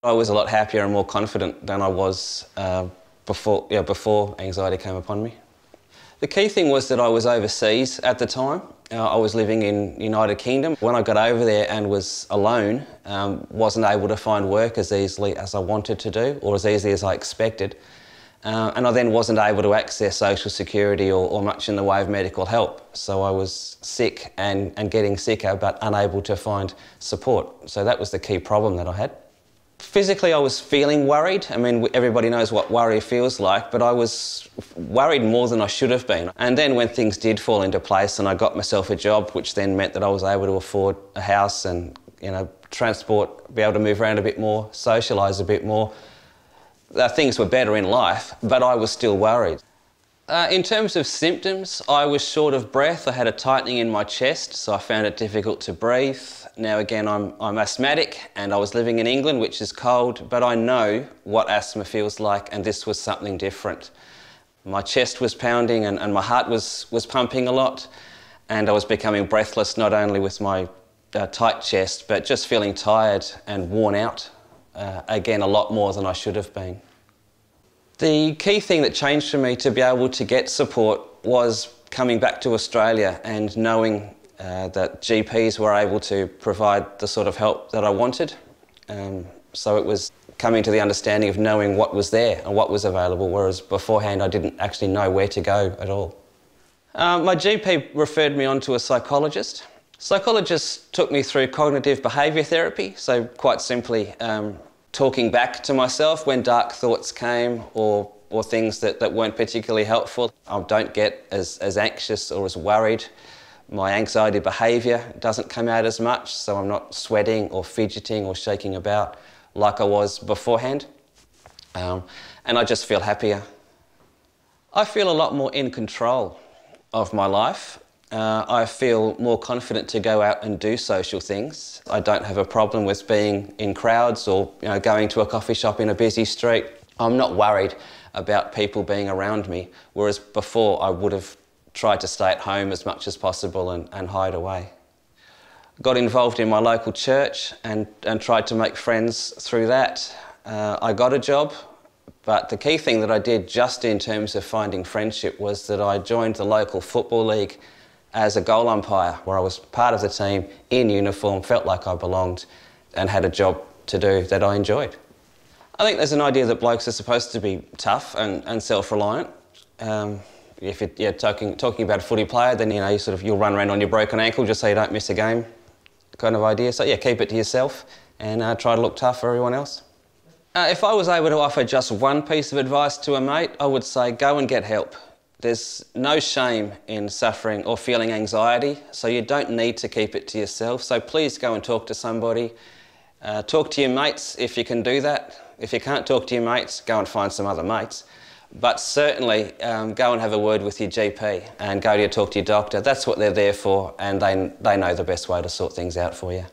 I was a lot happier and more confident than I was before anxiety came upon me. The key thing was that I was overseas at the time. I was living in United Kingdom. When I got over there and was alone, wasn't able to find work as easily as I wanted to do or as easily as I expected. And I then wasn't able to access social security or much in the way of medical help. So I was sick and getting sicker but unable to find support. So that was the key problem that I had. Physically, I was feeling worried. I mean, everybody knows what worry feels like, but I was worried more than I should have been. And then when things did fall into place and I got myself a job, which then meant that I was able to afford a house and, transport, be able to move around a bit more, socialise a bit more, things were better in life, but I was still worried. In terms of symptoms, I was short of breath. I had a tightening in my chest, so I found it difficult to breathe. Now again, I'm asthmatic and I was living in England, which is cold, but I know what asthma feels like, and this was something different. My chest was pounding and my heart was pumping a lot, and I was becoming breathless, not only with my tight chest, but just feeling tired and worn out, again, a lot more than I should have been. The key thing that changed for me to be able to get support was coming back to Australia and knowing that GPs were able to provide the sort of help that I wanted. So it was coming to the understanding of knowing what was there and what was available, whereas beforehand I didn't actually know where to go at all. My GP referred me on to a psychologist. Psychologists took me through cognitive behaviour therapy, so quite simply talking back to myself when dark thoughts came or things that weren't particularly helpful. I don't get as anxious or as worried. My anxiety behaviour doesn't come out as much, so I'm not sweating or fidgeting or shaking about like I was beforehand. And I just feel happier. I feel a lot more in control of my life. I feel more confident to go out and do social things. I don't have a problem with being in crowds or going to a coffee shop in a busy street. I'm not worried about people being around me, whereas before I would have tried to stay at home as much as possible and hide away. Got involved in my local church and tried to make friends through that. I got a job, but the key thing that I did just in terms of finding friendship was that I joined the local football league as a goal umpire, where I was part of the team in uniform, felt like I belonged and had a job to do that I enjoyed. I think there's an idea that blokes are supposed to be tough and self-reliant. If you're talking about a footy player, then you'll run around on your broken ankle just so you don't miss a game, kind of idea. So yeah, keep it to yourself and try to look tough for everyone else. If I was able to offer just one piece of advice to a mate, I would say go and get help. There's no shame in suffering or feeling anxiety, so you don't need to keep it to yourself. So please go and talk to somebody. Talk to your mates if you can do that. If you can't talk to your mates, go and find some other mates. But certainly go and have a word with your GP and go to talk to your doctor. That's what they're there for, and they know the best way to sort things out for you.